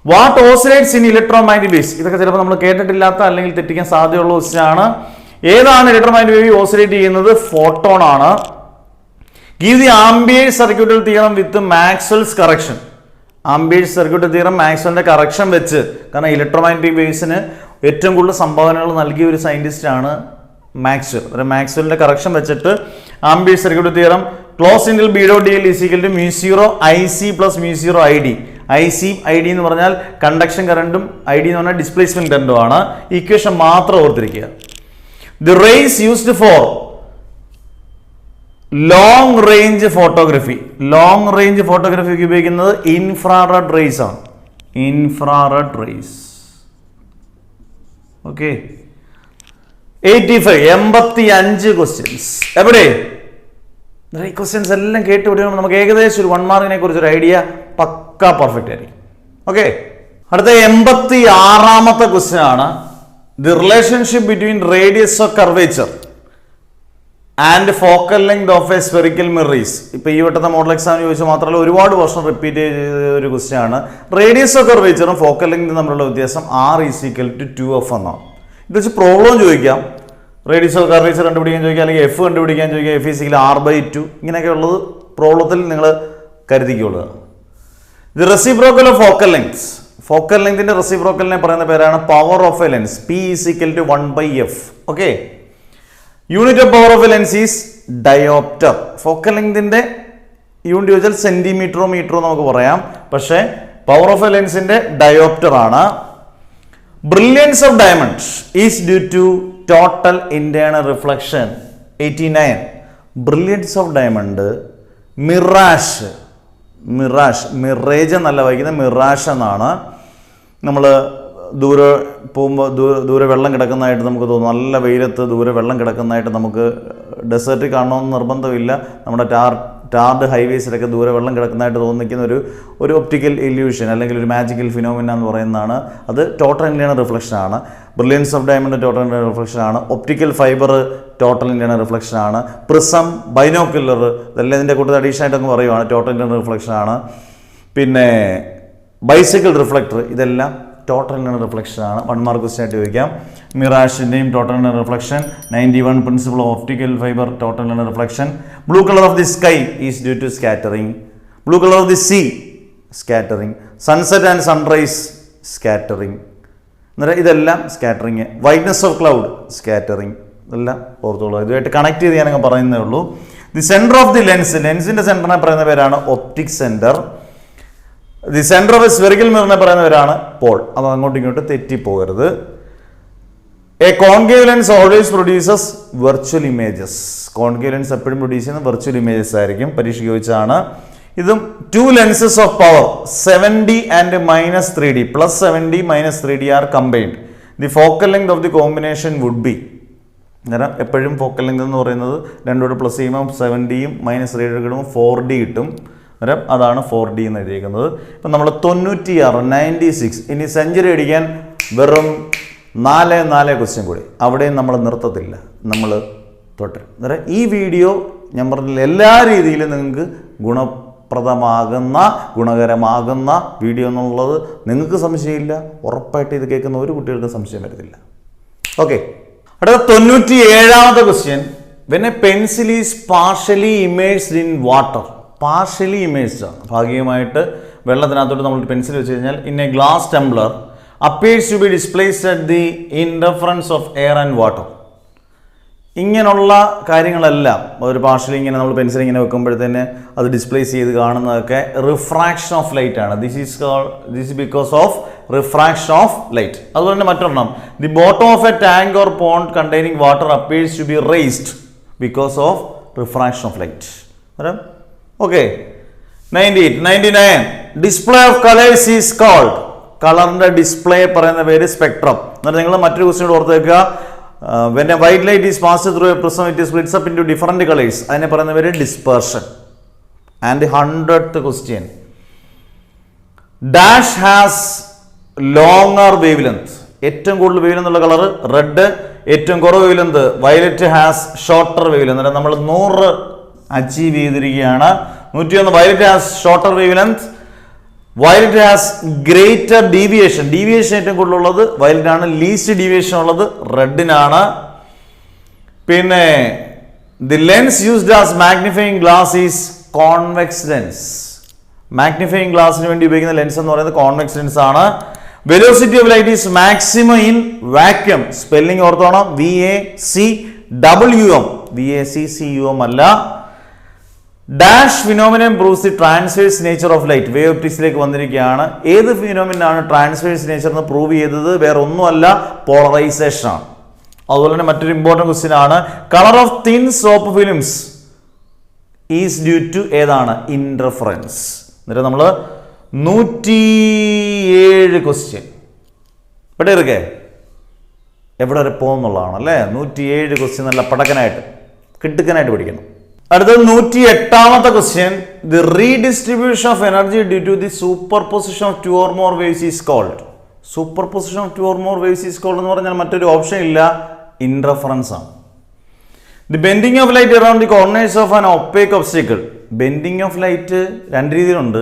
What oscillates in electromagnetic waves. ഇതൊക്കെ ചിലപ്പോൾ നമ്മൾ കേട്ടിട്ടില്ലാത്ത അല്ലെങ്കിൽ തെറ്റിക്കാൻ സാധ്യതയുള്ള ക്വസ്റ്റ്യൻ ആണ്. ഏതാണ് ഇലക്ട്രോമാഗ്നറ്റിക് വേവ് ഓസിലേറ്റ് ചെയ്യുന്നത്? ഫോട്ടോൺ ആണ്. Give the Ampere's circuital theorem with Maxwell's correction. Ampere's circuital theorem മാക്സ്വെല്ലിന്റെ കറക്ഷൻ വെച്ച്, കാരണം ഇലക്ട്രോമാഗ്നറ്റിക് വേവ്സിന് ഏറ്റവും കൂടുതൽ സംഭാവനകൾ നൽകിയ ഒരു സയന്റിസ്റ്റ് ആണ് മാക്സ്വെൽ. മാക്സ്വെല്ലിന്റെ കറക്ഷൻ വെച്ചിട്ട് Ampere's circuital theorem close Intel B dot dl is equal to mu 0 IC plus mu 0 ID. IC ID എന്ന് പറഞ്ഞാൽ കണ്ടക്ഷൻ കറണ്ടും ID എന്ന് പറഞ്ഞാൽ ഡിസ്പ്ലേസ്മെന്റ് കറണ്ടും ആണ്. ഇക്വേഷൻ മാത്രം ഓർത്തിരിക്കുക. The rays used for long range photography. Long range ഫോട്ടോഗ്രഫിക്ക് ഉപയോഗിക്കുന്നത് ഇൻഫ്രാറെഡ് റേസ് ആണ്. Infrared rays. Okay, 85 questions. എവിടെ ഈ ക്വസ്റ്റ്യൻസ് എല്ലാം കേട്ട് വിടുമ്പോൾ നമുക്ക് ഏകദേശം ഒരു 1 മാർക്കിനെ കുറിച്ച് ഒരു ഐഡിയ പക്കാ പെർഫെക്റ്റ് ആയിരിക്കും. ഓക്കെ, അടുത്ത 86ാമത്തെ ക്വസ്റ്റ്യൻ ആണ്. The relationship between radius of curvature and focal length of a spherical mirror is. ഇപ്പൊ ഈ വട്ടത്തെ മോഡൽ എക്സാമിന് ചോദിച്ചാൽ മാത്രമല്ല ഒരുപാട് വർഷം റിപ്പീറ്റ് ചെയ്ത ഒരു ക്വസ്റ്റ്യൻ ആണ്. റേഡിയസ് ഓഫ് കർവേച്ചറും ഫോക്കൽ ലെങ്തും തമ്മിലുള്ള വ്യത്യാസം R = 2f എന്നാണ്. ഇത് വെച്ച് പ്രോബ്ലം ചോദിക്കാം. റേഡിയസ് ഓഫ് കർവേച്ചർ കണ്ടുപിടിക്കാൻ ചോദിക്കാം, അല്ലെങ്കിൽ F കണ്ടുപിടിക്കാൻ ചോദിക്കാം. F = R/2 ഇങ്ങനെയൊക്കെ ഉള്ളത് പ്രോബ്ലത്തിൽ നിങ്ങൾ കരുതിക്കൊള്ളുക. The reciprocal of focal length. Focal ലെങ്തിന്റെ റെസിപ്രോക്കലിനെ പറയുന്ന പേരാണ് power of a lens. P = 1/f. Okay, unit of power of a lens is dioptre. Focal ലെങ്തിന്റെ യൂണിറ്റ് ചോദിച്ചാൽ സെന്റിമീറ്ററോ മീറ്ററോ നമുക്ക് പറയാം, പക്ഷേ പവർ ഓഫ് എ ലെൻസിന്റെ ഡയോപ്റ്റർ ആണ്. Brilliance of diamond is due to total internal reflection. 89. Brilliance of diamond mirage. Mirage എന്നല്ല വായിക്കുന്നത്, മിറാഷ് എന്നാണ്. നമ്മൾ ദൂരെ പോകുമ്പോൾ ദൂരെ വെള്ളം കിടക്കുന്നതായിട്ട് നമുക്ക് തോന്നും. നല്ല വെയിലത്ത് ദൂരെ വെള്ളം കിടക്കുന്നതായിട്ട് നമുക്ക് ഡെസേർട്ടിൽ കാണണമെന്ന് നിർബന്ധമില്ല. നമ്മുടെ ടാർഡ് ഹൈവേസിലൊക്കെ ദൂരെ വെള്ളം കിടക്കുന്നതായിട്ട് തോന്നിക്കുന്ന ഒരു ഒപ്റ്റിക്കൽ ഇല്യൂഷൻ അല്ലെങ്കിൽ ഒരു മാജിക്കൽ ഫിനോമിന എന്ന് പറയുന്നതാണ്. അത് ടോട്ടൽ ഇന്റേണൽ റിഫ്ലക്ഷൻ ആണ്. Brilliance of diamond total internal reflection ആണ്. Optical fibre total internal reflection ആണ്. പ്രിസം, ബൈനോക്കുലർ ഇതെല്ലാം ഇതിൻ്റെ കൂട്ടത്തിൽ അഡീഷണൽ ആയിട്ടൊക്കെ പറയുവാണ് ടോട്ടൽ ഇന്റേണൽ റിഫ്ലക്ഷൻ ആണ്. പിന്നെ ബൈസിക്കിൾ റിഫ്ലക്ടർ ഇതെല്ലാം ടോട്ടൽ ഇന്റേണൽ റിഫ്ലക്ഷൻ ആണ്. 1 മാർക്ക് ക്വസ്റ്റ്യൻ ആയിട്ട് ചോദിക്കാം. മിറാഷിൻ്റെയും total internal reflection. 91 principle of optical fibre total internal reflection. Blue colour of the sky is due to scattering. Blue colour of the sea scattering. Sunset and sunrise scattering. അന്നേരം ഇതെല്ലാം scattering. Whiteness of cloud scattering. ഇതെല്ലാം ഓർത്തോളൂ. ഇതുമായിട്ട് connect ചെയ്ത് ഞാനങ്ങ് പറയുന്നേ ഉള്ളൂ. The centre of the lens. ലെൻസിൻ്റെ സെൻറ്ററിനെ പറയുന്ന പേരാണ് optic centre. The centre of a spherical മിററിനെ പറയുന്നവരാണ് പോൾ. അത് അങ്ങോട്ടും ഇങ്ങോട്ടും തെറ്റിപ്പോകരുത്. A concave lens always produces virtual images. Concave lens എപ്പോഴും പ്രൊഡ്യൂസ് ചെയ്യുന്ന വെർച്വൽ ഇമേജസ് ആയിരിക്കും. പരീക്ഷയ്ക്ക് ചോദിച്ചാണ്. ഇതും 2 lenses of power 7D and -3D plus 7D minus 3D are combined. The focal length of the combination would be. അന്നേരം എപ്പോഴും focal length എന്ന് പറയുന്നത് രണ്ടോട് പ്ലസ് ചെയ്യുമ്പോൾ 7Dയും -3D കിട്ടുമ്പോൾ 4D കിട്ടും. അന്നേരം അതാണ് 4D എന്ന് എഴുതിയിരിക്കുന്നത്. ഇപ്പം നമ്മൾ 96 ഇനി സെഞ്ചുറി അടിക്കാൻ വെറും 4 ക്വസ്റ്റ്യൻ കൂടി. അവിടെയും നമ്മൾ നിർത്തത്തില്ല, നമ്മൾ തുടരും. അന്നേരം ഈ വീഡിയോ ഞാൻ പറഞ്ഞ എല്ലാ രീതിയിലും നിങ്ങൾക്ക് ഫലപ്രദമാകുന്ന ഗുണകരമാകുന്ന വീഡിയോ എന്നുള്ളത് നിങ്ങൾക്ക് സംശയമില്ല. ഉറപ്പായിട്ട് ഇത് കേൾക്കുന്ന ഒരു കുട്ടികൾക്കും സംശയം വരത്തില്ല. ഓക്കെ, അടുത്ത 97ാമത്തെ question. When a pencil is partially immersed in water. Partially immersed ആണ്, ഭാഗികമായിട്ട് വെള്ളത്തിനകത്തോട്ട് നമ്മൾ പെൻസിൽ വെച്ച് കഴിഞ്ഞാൽ in a glass tumbler appears to be displaced at the interference of air and water. ഇങ്ങനെയുള്ള കാര്യങ്ങളെല്ലാം ഒരു പാർഷ്യലി ഇങ്ങനെ നമ്മൾ പെൻസിൽ ഇങ്ങനെ വെക്കുമ്പോഴത്തേന് അത് ഡിസ്പ്ലേസ് ചെയ്ത് കാണുന്നതൊക്കെ റിഫ്രാക്ഷൻ ഓഫ് ലൈറ്റ് ആണ്. This because of refraction of light. അതുപോലെ തന്നെ മറ്റൊരെണ്ണം, the bottom of a tank or pond containing water appears to be raised because of refraction of light. Okay, 99 display of colours is called. കളറിന്റെ display പറയുന്ന പേര് spectrum. എന്നിട്ട് നിങ്ങൾ മറ്റൊരു question ഓർത്ത് വെക്കുക. when a white light is passed through a prism it splits up into different colors. അതിനെ പറയുന്ന പേര് dispersion. And 100th question, dash has longer wavelength. ഏറ്റവും കൂടുതൽ വേവ് ലെങ്ത് ഉള്ള കളർ റെഡ്, ഏറ്റവും കുറവ് wavelength violet has shorter wavelength. നമ്മൾ 100 achieve ചെയ്തിരിക്കുകയാണ്. 101 violet has shorter wavelength. Violet has greater deviation. Deviation ഏറ്റവും കൂടുതലുള്ളത് വയലറ്റിനാണ്, ലീസ്റ്റ് ഡീവിയേഷൻ ഉള്ളത് റെഡിനാണ്. പിന്നെ the lens used as magnifying glass is convex lens. Magnifying ഗ്ലാസിന് വേണ്ടി ഉപയോഗിക്കുന്ന ലെൻസ് എന്ന് പറയുന്നത് കോൺവെക്സ് ലെൻസ് ആണ്. Velocity of light is maximum in vacuum. Spelling ഓർത്തോണം, VACWM. VACCUM അല്ല. Dash phenomenon proves the transverse nature of light. Wave ഒപ്റ്റിക്സിലേക്ക് വന്നിരിക്കുകയാണ്. ഏത് ഫിനോമിനാണ് ട്രാൻസ്വേഴ്സ് നേച്ചർ എന്ന് പ്രൂവ് ചെയ്തത്? വേറെ ഒന്നുമല്ല, പോളറൈസേഷൻ ആണ്. അതുപോലെ തന്നെ മറ്റൊരു ഇമ്പോർട്ടൻറ്റ് ക്വസ്റ്റ്യൻ ആണ്, colour of thin soap films is due to ഏതാണ്? ഇന്റർഫറൻസ്. എന്നിട്ട് നമ്മൾ 107 ക്വസ്റ്റ്യൻ ഇവിടെ ഇരിക്കേ എവിടെ വരെ പോകുന്നുള്ളതാണ് അല്ലേ. 107 ക്വസ്റ്റ്യൻ നല്ല പടക്കനായിട്ട് കിട്ടുക്കനായിട്ട് പഠിക്കണം. അടുത്തത് 108ാമത്തെ question, the redistribution of energy due to the superposition of 2 or more waves is called. Superposition of 2 or more waves is called എന്ന് പറഞ്ഞാൽ മറ്റൊരു ഓപ്ഷൻ ഇല്ല, ഇന്റർഫറൻസ് ആണ്. The bending of light around the corners of an opaque obstacle. Bending of light രണ്ട് രീതിയിലുണ്ട്.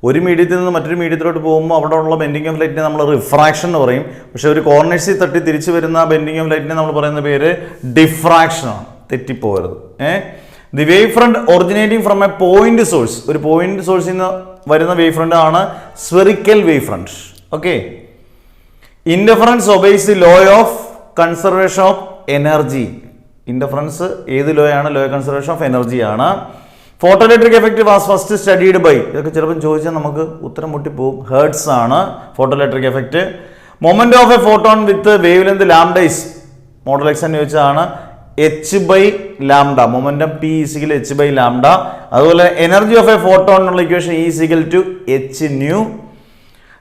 ഒരു മീഡിയത്തിൽ നിന്ന് മറ്റൊരു മീഡിയത്തിലോട്ട് പോകുമ്പോൾ അവിടെ ഉള്ള ബെൻഡിങ് ഓഫ് ലൈറ്റിനെ നമ്മൾ റിഫ്രാക്ഷൻ എന്ന് പറയും. പക്ഷെ ഒരു കോർണേഴ്സിൽ തട്ടി തിരിച്ചു വരുന്ന ബെൻഡിങ് ഓഫ് ലൈറ്റിനെ നമ്മൾ പറയുന്ന പേര് ഡിഫ്രാക്ഷൻ ആണ്. തെറ്റിപ്പോകരുത്. The wave front originating from a point source. ഒരു പോയിന്റ് സോഴ്സിൽ നിന്ന് വരുന്ന വേവ് ഫ്രണ്ട് ആണ് spherical wave front. Okay, interference obeys the law of conservation of energy. Interference ഏത് ലോ ആണ്? Law of conservation of energy ആണ്. Photoelectric effect was first studied by. ഇതൊക്കെ ചിലപ്പോൾ ചോദിച്ചാൽ നമുക്ക് ഉത്തരം മുട്ടിപ്പോവും. ഹെർട്സ് ആണ് photoelectric effect. Moment of a photon with wavelength lambda is. Model X എന്ന് ചോദിച്ചതാണ് h/λ. Momentum P = h/λ. അതുപോലെ എനർജി ഓഫ് എ ഫോട്ടോൺ എന്നുള്ള equation E = hν.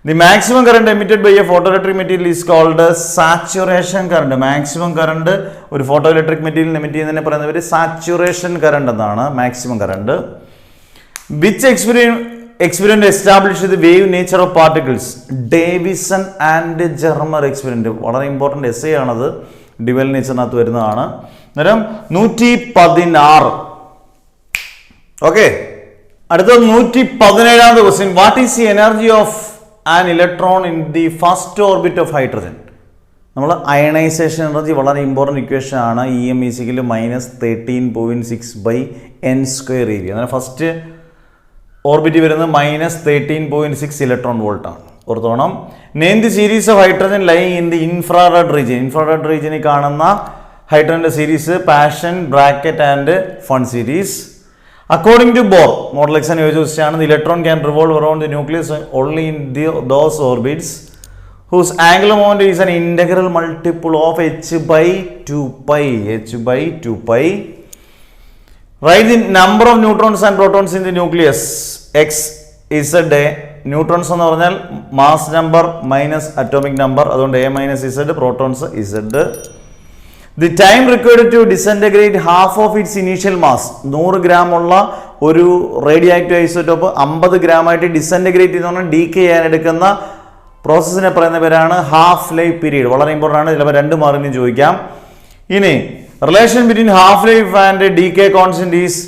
The maximum current emitted by a photoelectric material is called saturation current. Maximum current ഒരു photoelectric material emit ചെയ്യുന്നതിനെ പറയുന്ന പേര് saturation current എന്നാണ്, maximum current. Which experiment establish the wave nature of particles? Davisson and Germer experiment. വളരെ important essay ആണത്, dual നേച്ചറിനകത്ത് വരുന്നതാണ്. അന്നേരം 116. ഓക്കെ, അടുത്തത് 117ാമത്തെ question, what is the energy of an electron in the first orbit of hydrogen? നമ്മൾ ionization energy വളരെ important equation ആണ്. EM = -13.6/n² EV. അങ്ങനെ ഫസ്റ്റ് ഓർബിറ്റ് വരുന്നത് -13.6 ഇലക്ട്രോൺ വോൾട്ട് ആണ്. ഓർത്തോണം. Name the series of hydrogen lying in the infrared region. Infrared റീജിയനിൽ കാണുന്ന ഹൈഡ്രജന്റെ series Paschen, Brackett and Pfund series. According to Bohr, model X എന്ന് ചോദിച്ചാണ്, the electron can revolve around the nucleus only in those orbits whose angular moment is an integral multiple of h/2π. h/2π. Write the number of neutrons and protons in the nucleus. X is a day. Neutrons എന്ന് പറഞ്ഞാൽ mass number minus atomic number, അതുകൊണ്ട് A - Z, protons Z. The time required to disintegrate half of its initial mass. 100 gram ഉള്ള ഒരു radioactive isotope 50 ഗ്രാമായിട്ട് disintegrate ചെയ്യുന്ന decay ചെയ്യാൻ എടുക്കുന്ന പ്രോസസ്സിനെ പറയുന്ന പേരാണ് ഹാഫ് ലൈഫ് പീരീഡ്. വളരെ ഇമ്പോർട്ടൻ്റ് ആണ്, ചിലപ്പോൾ 2 മാർക്കിന് ചോദിക്കാം. ഇനി relation between half life and decay constant is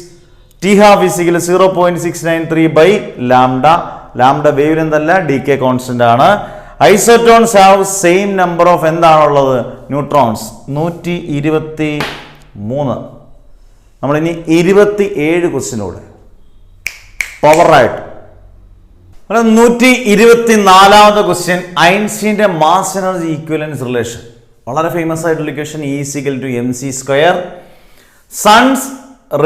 T-half is equal to 0.693 by lambda. Lambda wavelength അല്ല, decay constant ആണ്. Isotons have same number of എന്താണുള്ളത്? Neutrons. 123. നമ്മളിനി 27 ക്വസ്റ്റ്യനോട് പവറായിട്ട് 124ാമത്തെ ക്വസ്റ്റ്യൻ, ഐൻസ്റ്റീൻ്റെ മാസ് എനർജി ഈക്വലൻസ് റിലേഷൻ. വളരെ ഫേമസ് ആയിട്ടുള്ള equation E is equal to mc². Sun's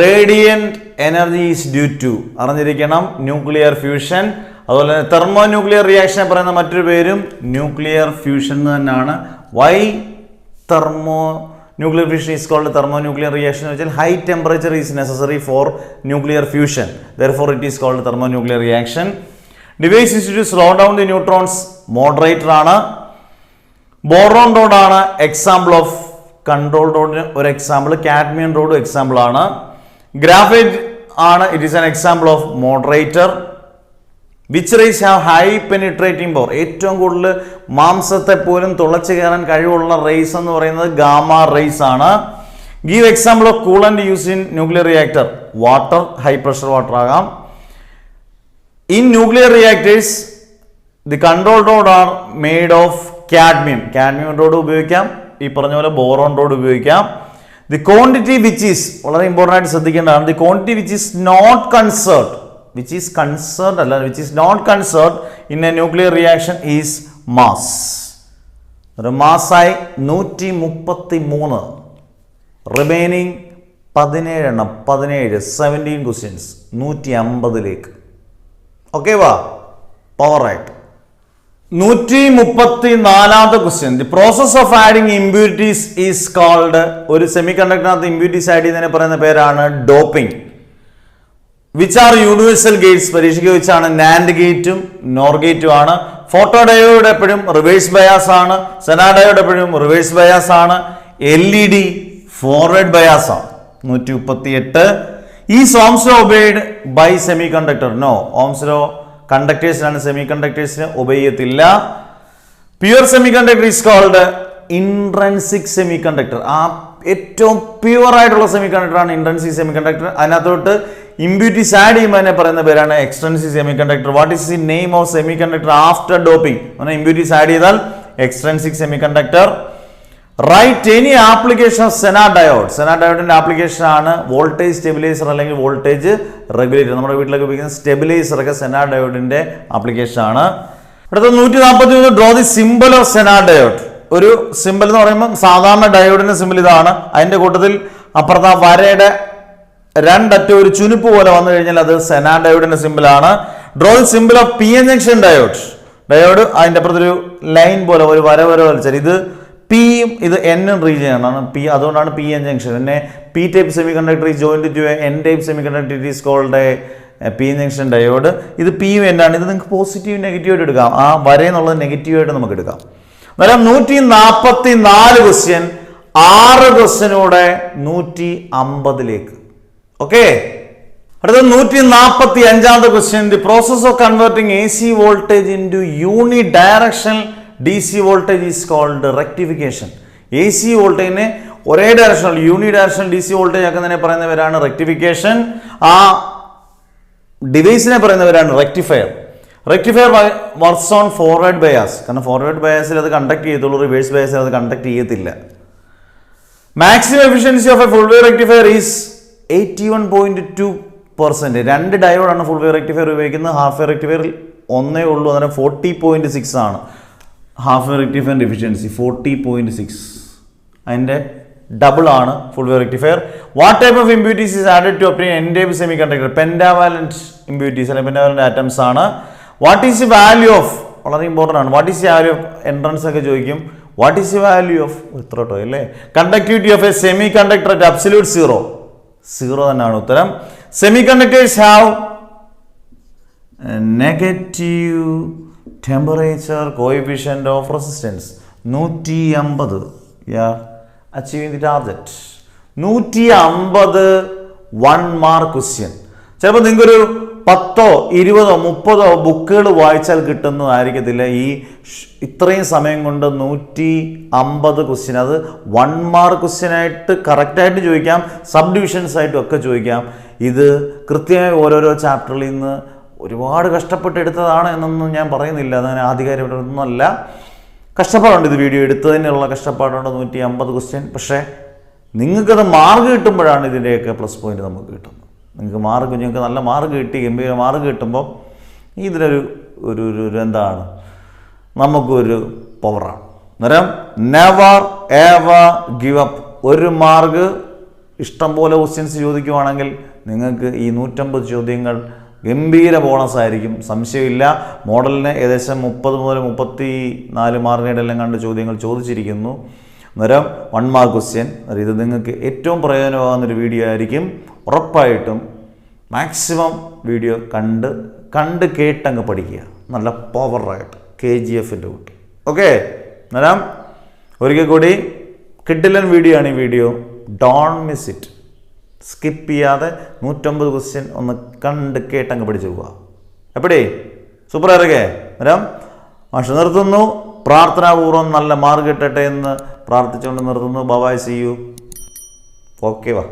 radiant energy is due to അറിഞ്ഞിരിക്കണം, ന്യൂക്ലിയർ ഫ്യൂഷൻ. അതുപോലെ തന്നെ തെർമോ ന്യൂക്ലിയർ റിയാക്ഷൻ പറയുന്ന മറ്റൊരു പേരും ന്യൂക്ലിയർ ഫ്യൂഷൻ തന്നെയാണ്. Why thermonuclear fusion is called thermonuclear reaction എന്ന് വെച്ചാൽ high temperature is necessary for nuclear fusion, therefore it is called thermonuclear reaction. Device used to slow down the neutrons, moderator ആണ്. Boron rod ആണ് example of control റോഡിന് ഒരു example, cadmium rod example ആണ്. Graphite ആണ്, it is an example of moderator. Which rays have high penetrating power, ഏറ്റവും കൂടുതൽ മാംസത്തെ പോലും തുളച്ചു കയറാൻ കഴിവുള്ള റേസ് എന്ന് പറയുന്നത് ഗാമ റേസ് ആണ്. Give example of coolant use in nuclear reactor, water, high pressure water ആകാം. In nuclear reactors the control rod are made of cadmium, cadmium rod ഉപയോഗിക്കാം, ഈ പറഞ്ഞ പോലെ ബോറോൺ റോഡ് ഉപയോഗിക്കാം. ദി ക്വാണ്ടിറ്റി വിച്ച് ഈസ്, വളരെ important ആയിട്ട് ശ്രദ്ധിക്കേണ്ടതാണ്, the quantity which is not conserved, which is conserved അല്ല, which is not conserved in a nuclear reaction is mass. ഒരു മാസ്സായി 133. റിമൈനിങ് 17 ക്വസ്റ്റ്യൻസ് 150ലേക്ക്. ഓക്കെ വാ, പവറായിട്ട് 134ാമത്തെ question, the process of adding impurities is called, ഒരു സെമി കണ്ടക്ടറിനകത്ത് ഇമ്പ്യൂരിറ്റീസ് ആഡ് ചെയ്യുന്നതിനെ പറയുന്ന പേരാണ് doping. Which are universal gates, പരീക്ഷയ്ക്ക് വെച്ചാണ് നാൻഡ് ഗേറ്റും നോർ ഗേറ്റും ആണ്. ഫോട്ടോ ഡയോഡ് എപ്പോഴും റിവേഴ്സ് ബയാസ് ആണ്, സെനാ ഡയോഡ് എപ്പോഴും റിവേഴ്സ് ബയാസ് ആണ്. LED ഫോർവേഡ് ബയാസ് ആണ്. 138. Is Ohm's law obeyed by semiconductor? No, Ohm's law കണ്ടക്ടേഴ്സിനാണ്, semi കണ്ടക്ടേഴ്സിന് ഒബേ ചെയ്യത്തില്ല. Pure semiconductor is called intrinsic semiconductor. ആ ഏറ്റവും pure ആയിട്ടുള്ള സെമി കണ്ടക്ടറാണ് ഇൻട്രൻസിക് സെമി കണ്ടക്ടർ. അതിനകത്തോട്ട് ഇമ്പ്യൂരിറ്റീസ് ആഡ് ചെയ്യുമ്പോൾ തന്നെ പറയുന്ന പേരാണ് extrinsic semiconductor. What is the name of semiconductor after doping? അങ്ങനെ ഇമ്പ്യൂരിറ്റീസ് ആഡ് ചെയ്താൽ extrinsic semiconductor. Right any application of Zener diode. Zener ഡയോഡിന്റെ ആപ്ലിക്കേഷൻ ആണ് വോൾട്ടേജ് സ്റ്റെബിലൈസർ അല്ലെങ്കിൽ വോൾട്ടേജ് റെഗുലേറ്റർ. നമ്മുടെ വീട്ടിലൊക്കെ ഉപയോഗിക്കുന്ന സ്റ്റെബിലൈസർ ഒക്കെ സെനാ ഡയോഡിന്റെ ആപ്ലിക്കേഷൻ ആണ്. അടുത്ത 143, draw the symbol of Zener diode. ഒരു സിംബൽ എന്ന് പറയുമ്പോൾ സാധാരണ ഡയോഡിന്റെ സിംബൽ ഇതാണ്. അതിന്റെ കൂട്ടത്തിൽ അപ്പുറത്ത് ആ വരയുടെ രണ്ടറ്റം ഒരു ചുനുപ്പ് പോലെ വന്നു കഴിഞ്ഞാൽ അത് സെനാ ഡയോഡിന്റെ സിംബൽ ആണ്. Draw the symbol of PN junction diode. Diode അതിന്റെ അപ്പുറത്തൊരു ലൈൻ പോലെ ഒരു വര വരച്ചാൽ ഇത് പിയും ഇത് എന്നും റീജിയൻ ആണ് പി, അതുകൊണ്ടാണ് PN ജംഗ്ഷൻ. പിന്നെ P type semiconductor is joined to N type semiconductor it is called PN junction diode. ഇത് പിയും N ആണ്. ഇത് നിങ്ങൾക്ക് പോസിറ്റീവ് നെഗറ്റീവ് ആയിട്ട് എടുക്കാം. ആ വരയെന്നുള്ളത് നെഗറ്റീവായിട്ട് നമുക്ക് എടുക്കാം. അന്നേരം 144 ക്വസ്റ്റ്യൻ, 6 ക്വസ്റ്റ്യനോടെ 150ലേക്ക്. ഓക്കെ, അടുത്ത 145ാമത്തെ question, the process of converting AC voltage into unidirectional DC voltage is called rectification. AC വോൾട്ടേജിനെ ഒരേ directional unidirectional DC voltage ആക്കുന്നതിനെ പറയുന്നവരാണ് റെക്ടിഫിക്കേഷൻ. ആ ഡിവൈസിനെ പറയുന്നവരാണ് rectifier. Rectifier works on forward bias, കാരണം ഫോർവേഡ് ബയാസിൽ അത് കണ്ടക്ട് ചെയ്യത്തുള്ളൂ, റിവേഴ്സ് ബയാസിൽ അത് കണ്ടക്ട് ചെയ്യത്തില്ല. Maximum efficiency of a full wave rectifier is 81.2%. 2 ഡയോഡാണ് ഫുൾ വേവ് റെക്ടിഫയർ ഉപയോഗിക്കുന്നത്. ഹാഫ് വേവ് റെക്ടിഫയറിൽ ഒന്നേ ഉള്ളൂ, അന്നേരം 40.6 ആണ് ഹാഫ് വേവ് റെക്ടിഫയറിന്റെ എഫിഷ്യൻസി. 40.6, അതിന്റെ ഡബിൾ ആണ് full wave rectifier. What type of impurities is added to obtain N type semiconductor? Pentavalent impurities അല്ലെങ്കിൽ pentavalent atoms ആണ്. What is the value of, വളരെ ഇമ്പോർട്ടൻ്റ് ആണ്, what is the value of, entrance ഒക്കെ ചോദിക്കും. What is the value of ഇത്രോട്ടോ അല്ലേ, conductivity of a semiconductor at absolute 0 തന്നെയാണ് ഉത്തരം. Semiconductors have negative temperature coefficient of resistance 150. Achieving the target 150 1 mark question. ചിലപ്പോൾ നിങ്ങൾക്കൊരു 10, 20, 30 ബുക്കുകൾ വായിച്ചാൽ കിട്ടുന്നതായിരിക്കത്തില്ല ഈ ഇത്രയും സമയം കൊണ്ട് 150 ക്വസ്റ്റ്യൻ. അത് 1 മാർക്ക് ക്വസ്റ്റ്യനായിട്ട് കറക്റ്റായിട്ട് ചോദിക്കാം, സബ് ഡിവിഷൻസ് ആയിട്ടും ഒക്കെ ചോദിക്കാം. ഇത് കൃത്യമായി ഓരോരോ ചാപ്റ്ററിൽ നിന്ന് ഒരുപാട് കഷ്ടപ്പെട്ട് എടുത്തതാണ് എന്നൊന്നും ഞാൻ പറയുന്നില്ല, അതിന് ആധികാരികമായിട്ടൊന്നുമല്ല. കഷ്ടപ്പാടുണ്ട്, ഇത് വീഡിയോ എടുത്തതിനുള്ള കഷ്ടപ്പാടുണ്ട്. 150 ക്വസ്റ്റ്യൻ. പക്ഷേ നിങ്ങൾക്കത് മാർക്ക് കിട്ടുമ്പോഴാണ് ഇതിൻ്റെയൊക്കെ പ്ലസ് പോയിന്റ് നമുക്ക് കിട്ടുന്നത്. നിങ്ങൾക്ക് നല്ല മാർക്ക് കിട്ടി, ഗംഭീര മാർക്ക് കിട്ടുമ്പോൾ ഇതിനൊരു ഒരു എന്താണ്, നമുക്കൊരു പവറാണ്. അന്നേരം never ever give up. 1 mark ഇഷ്ടംപോലെ ക്വസ്റ്റ്യൻസ് ചോദിക്കുവാണെങ്കിൽ നിങ്ങൾക്ക് ഈ 150 ചോദ്യങ്ങൾ ഗംഭീര ബോണസ് ആയിരിക്കും, സംശയമില്ല. മോഡലിന് ഏകദേശം 30 മുതൽ 34 മാർക്കിനെല്ലാം കണ്ട് ചോദ്യങ്ങൾ ചോദിച്ചിരിക്കുന്നു. അന്നേരം 1 മാർക്ക് ക്വസ്റ്റ്യൻ. ഇത് നിങ്ങൾക്ക് ഏറ്റവും പ്രയോജനമാകുന്നൊരു വീഡിയോ ആയിരിക്കും. ഉറപ്പായിട്ടും മാക്സിമം വീഡിയോ കണ്ട് കേട്ടങ്ങ് പഠിക്കുക. നല്ല പവറായിട്ട് KGFൻ്റെ കൂട്ട്. ഓക്കെ, അന്നേരം ഒരിക്കൽ കൂടി കിഡിലൻ വീഡിയോ ആണ് ഈ video. Don't miss it. Skip ചെയ്യാതെ 150 ക്വസ്റ്റ്യൻ ഒന്ന് കണ്ട് കേട്ടങ്ങ് പഠിച്ചു പോവുക. എപ്പടി സൂപ്പറായിരിക്കേ. അന്നേരം മാഷ് നിർത്തുന്നു. പ്രാർത്ഥനാപൂർവ്വം നല്ല മാർക്ക് കിട്ടട്ടെ എന്ന് പ്രാർത്ഥിച്ചുകൊണ്ട് നിർത്തുന്നു. By, see you. ഓക്കെ, വാ.